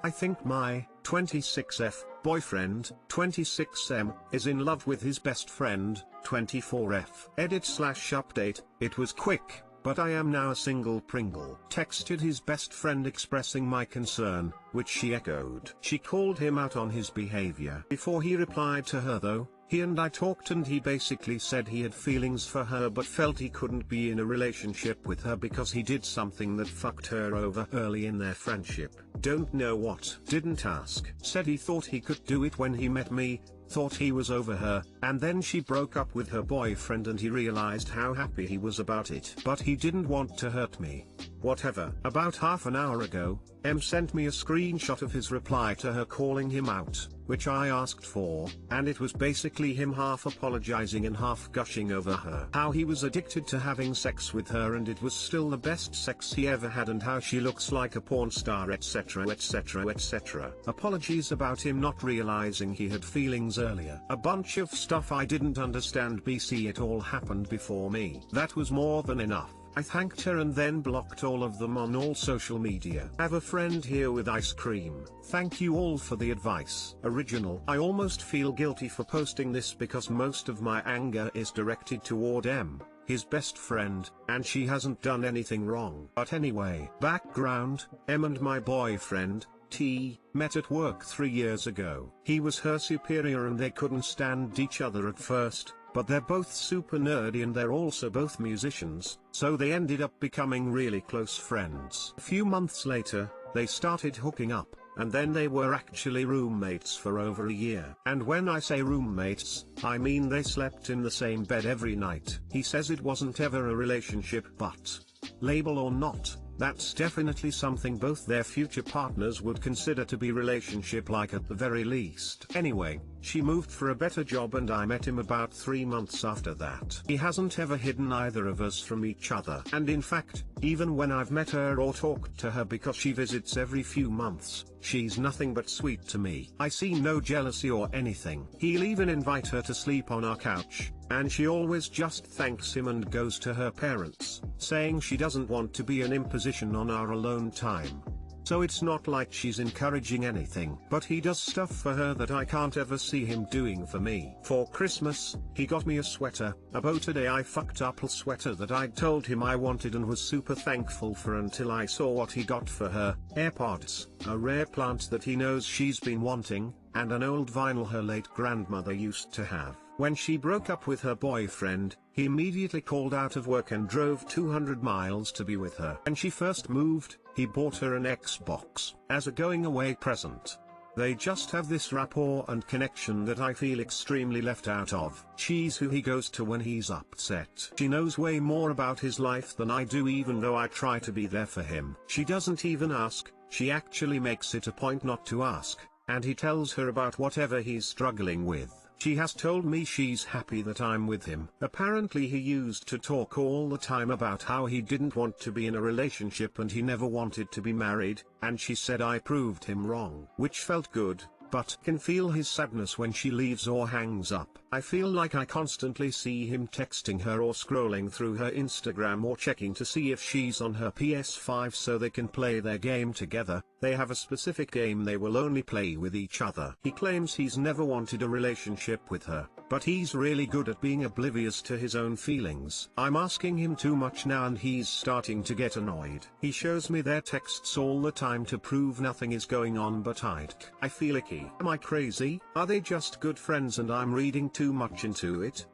I think my 26F boyfriend, 26M, is in love with his best friend, 24F. Edit/update, it was quick, but I am now a single Pringle. Texted his best friend expressing my concern, which she echoed. She called him out on his behavior. Before he replied to her though, he and I talked and he basically said he had feelings for her but felt he couldn't be in a relationship with her because he did something that fucked her over early in their friendship. Don't know what. Didn't ask. Said he thought he could do it when he met me, thought he was over her, and then she broke up with her boyfriend and he realized how happy he was about it. But he didn't want to hurt me. Whatever. About half an hour ago, M sent me a screenshot of his reply to her calling him out, which I asked for, and it was basically him half apologizing and half gushing over her. How he was addicted to having sex with her and it was still the best sex he ever had and how she looks like a porn star, etc, etc, etc. Apologies about him not realizing he had feelings earlier. A bunch of stuff I didn't understand. BC it all happened before me. That was more than enough. I thanked her and then blocked all of them on all social media. Have a friend here with ice cream. Thank you all for the advice. Original. I almost feel guilty for posting this because most of my anger is directed toward M, his best friend, and she hasn't done anything wrong. But anyway. Background: M and my boyfriend, T, met at work 3 years ago. He was her superior and they couldn't stand each other at first, but they're both super nerdy and they're also both musicians, so they ended up becoming really close friends. A few months later, they started hooking up, and then they were actually roommates for over a year. And when I say roommates, I mean they slept in the same bed every night. He says it wasn't ever a relationship, but, label or not, that's definitely something both their future partners would consider to be relationship-like at the very least. Anyway, she moved for a better job and I met him about 3 months after that. He hasn't ever hidden either of us from each other. And in fact, even when I've met her or talked to her because she visits every few months, she's nothing but sweet to me. I see no jealousy or anything. He'll even invite her to sleep on our couch, and she always just thanks him and goes to her parents, saying she doesn't want to be an imposition on our alone time. So it's not like she's encouraging anything. But he does stuff for her that I can't ever see him doing for me. For Christmas, he got me a sweater, a bow today I fucked up sweater that I'd told him I wanted and was super thankful for until I saw what he got for her: AirPods, a rare plant that he knows she's been wanting, and an old vinyl her late grandmother used to have. When she broke up with her boyfriend, he immediately called out of work and drove 200 miles to be with her. When she first moved, he bought her an Xbox as a going away present. They just have this rapport and connection that I feel extremely left out of. She's who he goes to when he's upset. She knows way more about his life than I do, even though I try to be there for him. She doesn't even ask, she actually makes it a point not to ask, and he tells her about whatever he's struggling with. She has told me she's happy that I'm with him. Apparently he used to talk all the time about how he didn't want to be in a relationship and he never wanted to be married, and she said I proved him wrong. Which felt good, but can feel his sadness when she leaves or hangs up. I feel like I constantly see him texting her or scrolling through her Instagram or checking to see if she's on her PS5 so they can play their game together. They have a specific game they will only play with each other. He claims he's never wanted a relationship with her, but he's really good at being oblivious to his own feelings. I'm asking him too much now and he's starting to get annoyed. He shows me their texts all the time to prove nothing is going on, but I feel icky. Am I crazy? Are they just good friends and I'm reading too much into it?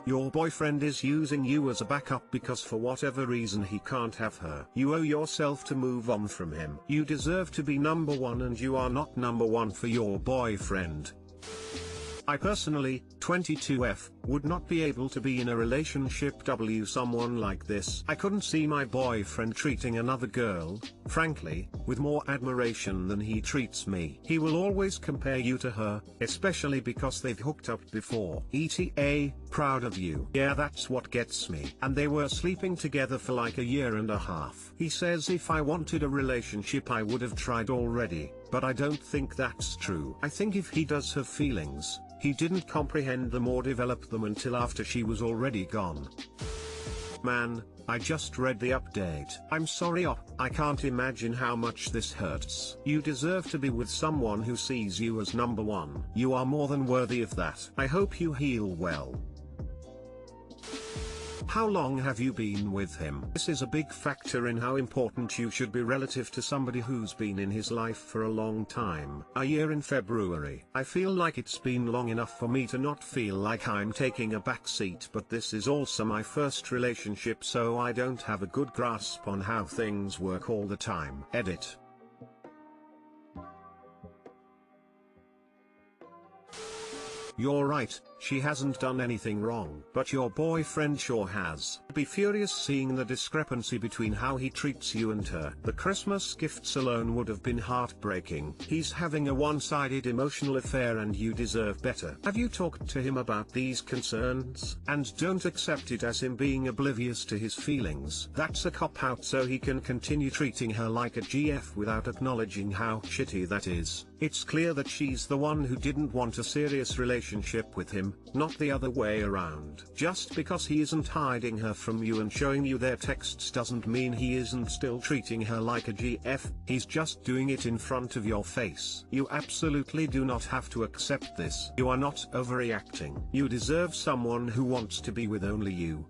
Your boyfriend is using you as a backup because for whatever reason he can't have her. You owe yourself to move on from him. You deserve to be number one and you are not number one for your boyfriend. I personally, 22F, would not be able to be in a relationship with someone like this. I couldn't see my boyfriend treating another girl, frankly, with more admiration than he treats me. He will always compare you to her, especially because they've hooked up before. ETA, proud of you. Yeah, that's what gets me. And they were sleeping together for like a year and a half. He says if I wanted a relationship I would have tried already, but I don't think that's true. I think if he does have feelings, he didn't comprehend them or develop them until after she was already gone. Man, I just read the update. I'm sorry I can't imagine how much this hurts. You deserve to be with someone who sees you as number one. You are more than worthy of that. I hope you heal well. How long have you been with him? This is a big factor in how important you should be relative to somebody who's been in his life for a long time. A year in February. I feel like it's been long enough for me to not feel like I'm taking a backseat, but this is also my first relationship, so I don't have a good grasp on how things work all the time. Edit. You're right, she hasn't done anything wrong, but your boyfriend sure has. Be furious seeing the discrepancy between how he treats you and her. The Christmas gifts alone would have been heartbreaking. He's having a one-sided emotional affair and you deserve better. Have you talked to him about these concerns? And don't accept it as him being oblivious to his feelings. That's a cop-out so he can continue treating her like a GF without acknowledging how shitty that is. It's clear that she's the one who didn't want a serious relationship with him, not the other way around. Just because he isn't hiding her from you and showing you their texts doesn't mean he isn't still treating her like a GF, he's just doing it in front of your face. You absolutely do not have to accept this. You are not overreacting. You deserve someone who wants to be with only you.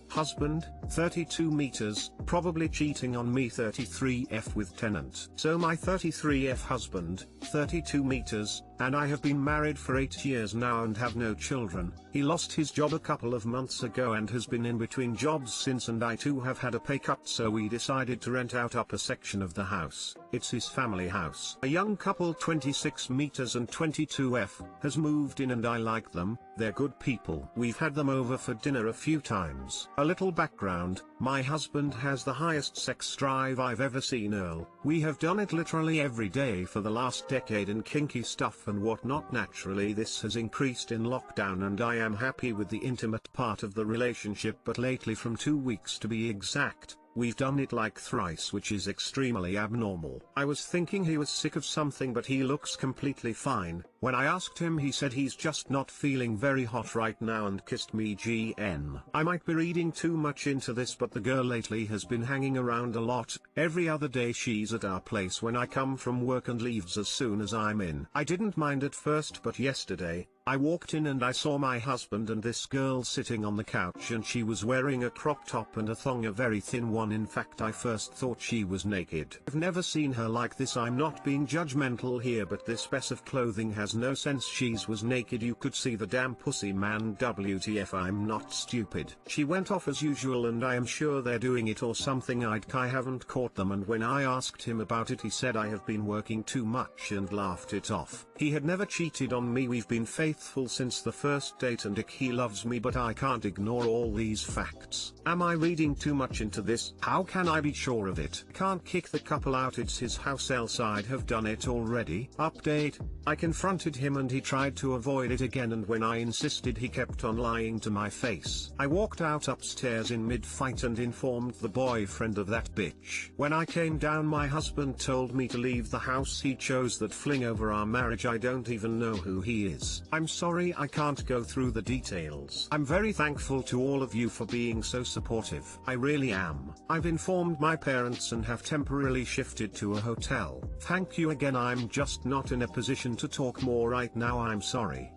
Husband, 32 meters, probably cheating on me. 33F with tenant. So my 33F husband, 32 meters, and I have been married for 8 years now and have no children. He lost his job a couple of months ago and has been in between jobs since, and I too have had a pay cut, so we decided to rent out upper section of the house. It's his family house. A young couple, 26 meters and 22F, has moved in and I like them. They're good people. We've had them over for dinner a few times. A little background, my husband has the highest sex drive I've ever seen. We have done it literally every day for the last decade and kinky stuff and whatnot. Naturally this has increased in lockdown and I am happy with the intimate part of the relationship, but lately, from 2 weeks to be exact, we've done it like thrice, which is extremely abnormal. I was thinking he was sick of something, but he looks completely fine. When I asked him, he said he's just not feeling very hot right now and kissed me. GN. I might be reading too much into this, but the girl lately has been hanging around a lot. Every other day she's at our place when I come from work and leaves as soon as I'm in. I didn't mind at first, but yesterday, I walked in and I saw my husband and this girl sitting on the couch, and she was wearing a crop top and a thong, a very thin one. In fact, I first thought she was naked. I've never seen her like this. I'm not being judgmental here, but this piece of clothing has no sense. She was naked. You could see the damn pussy, man. WTF, I'm not stupid. She went off as usual and I am sure they're doing it or something. I haven't caught them, and when I asked him about it he said I have been working too much and laughed it off. He had never cheated on me. We've been faithful since the first date and he loves me, but I can't ignore all these facts. Am I reading too much into this? How can I be sure of it? Can't kick the couple out. It's his house, else I'd have done it already. Update. I confronted him and he tried to avoid it again, and when I insisted he kept on lying to my face. I walked out upstairs in mid-fight and informed the boyfriend of that bitch. When I came down, my husband told me to leave the house. He chose that fling over our marriage. I don't even know who he is. I'm sorry I can't go through the details. I'm very thankful to all of you for being so supportive. I really am. I've informed my parents and have temporarily shifted to a hotel. Thank you again. I'm just not in a position to talk more right now. I'm sorry.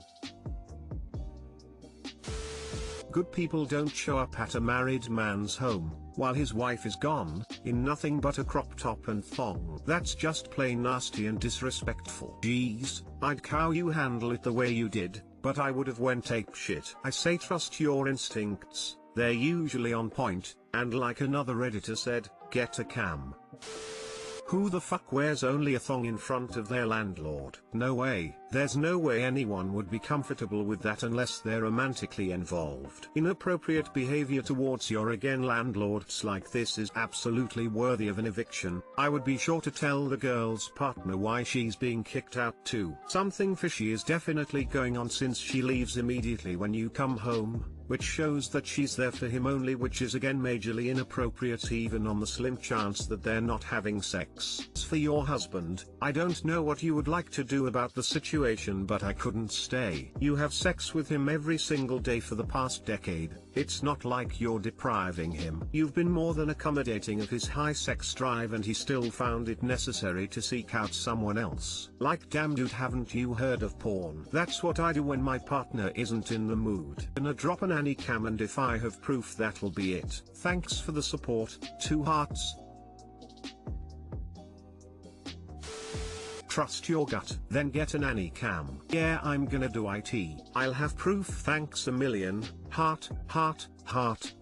Good people don't show up at a married man's home while his wife is gone, in nothing but a crop top and thong. That's just plain nasty and disrespectful. Geez, I'd how you handle it the way you did, but I would have went ape shit. I say trust your instincts, they're usually on point, and like another Redditor said, get a cam. Who the fuck wears only a thong in front of their landlord? No way. There's no way anyone would be comfortable with that unless they're romantically involved. Inappropriate behavior towards your landlords like this is absolutely worthy of an eviction. I would be sure to tell the girl's partner why she's being kicked out too. Something fishy is definitely going on since she leaves immediately when you come home. which shows that she's there for him only, which is again majorly inappropriate even on the slim chance that they're not having sex. As for your husband, I don't know what you would like to do about the situation, but I couldn't stay. You have sex with him every single day for the past decade. It's not like you're depriving him. You've been more than accommodating of his high sex drive, and he still found it necessary to seek out someone else. Like, damn dude, haven't you heard of porn? That's what I do when my partner isn't in the mood. Gonna drop an Annie cam, and if I have proof, that'll be it. Thanks for the support. 2 hearts. Trust your gut, then get an Annie cam. Yeah, I'm gonna do it. I'll have proof. Thanks a million. Heart, heart, heart.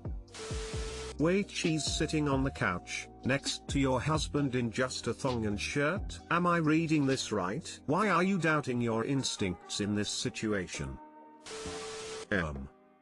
Wait, she's sitting on the couch, next to your husband in just a thong and shirt? Am I reading this right? Why are you doubting your instincts in this situation?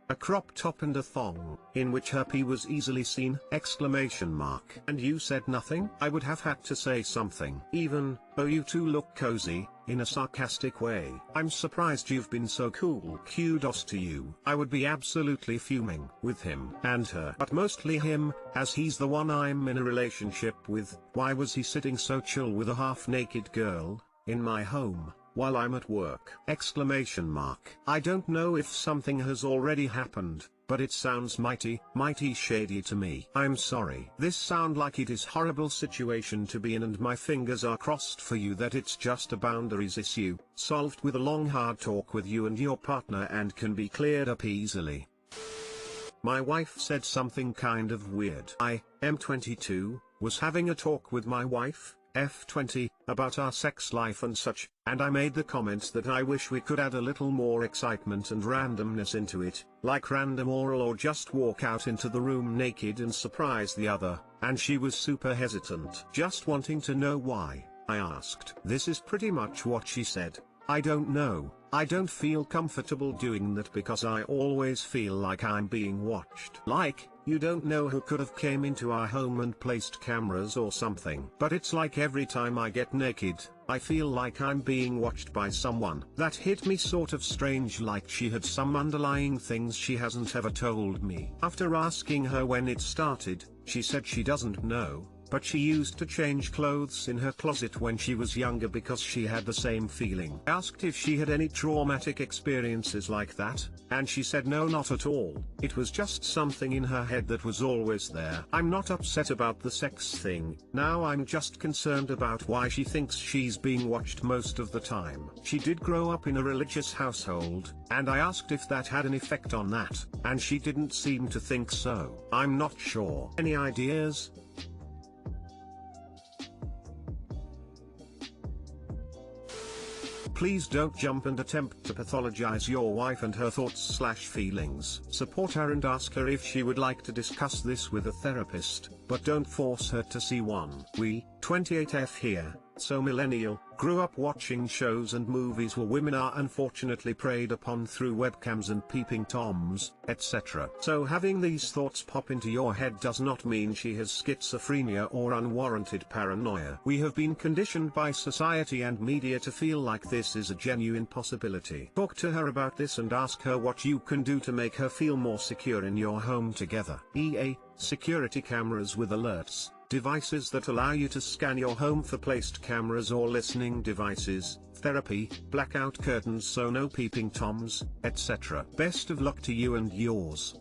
A crop top and a thong, in which her pee was easily seen! Exclamation mark. And you said nothing? I would have had to say something. Even, oh, you two look cozy, in a sarcastic way. I'm surprised you've been so cool. Kudos to you. I would be absolutely fuming with him and her, but mostly him, as he's the one I'm in a relationship with. Why was he sitting so chill with a half-naked girl, in my home, while I'm at work? Exclamation mark. I don't know if something has already happened, but it sounds mighty shady to me. I'm sorry. This sound like it is horrible situation to be in, and my fingers are crossed for you that it's just a boundaries issue, solved with a long hard talk with you and your partner, and can be cleared up easily. My wife said something kind of weird. I am 22, was having a talk with my wife, F20, about our sex life and such, and I made the comment that I wish we could add a little more excitement and randomness into it, like random oral or just walk out into the room naked and surprise the other, and she was super hesitant. Just wanting to know why, I asked. This is pretty much what she said. I don't know, I don't feel comfortable doing that because I always feel like I'm being watched. Like, you don't know who could have came into our home and placed cameras or something. But it's like every time I get naked, I feel like I'm being watched by someone. That hit me sort of strange, like she had some underlying things she hasn't ever told me. After asking her when it started, she said she doesn't know, but she used to change clothes in her closet when she was younger because she had the same feeling. I asked if she had any traumatic experiences like that, and she said no, not at all. It was just something in her head that was always there. I'm not upset about the sex thing. Now I'm just concerned about why she thinks she's being watched most of the time. She did grow up in a religious household, and I asked if that had an effect on that, and she didn't seem to think so. I'm not sure. Any ideas? Please don't jump and attempt to pathologize your wife and her thoughts/feelings. Support her and ask her if she would like to discuss this with a therapist, but don't force her to see one. We, 28F here, so millennial, grew up watching shows and movies where women are unfortunately preyed upon through webcams and peeping toms, etc. So having these thoughts pop into your head does not mean she has schizophrenia or unwarranted paranoia. We have been conditioned by society and media to feel like this is a genuine possibility. Talk to her about this and ask her what you can do to make her feel more secure in your home together. EA, security cameras with alerts. Devices that allow you to scan your home for placed cameras or listening devices, therapy, blackout curtains so no peeping toms, etc. Best of luck to you and yours.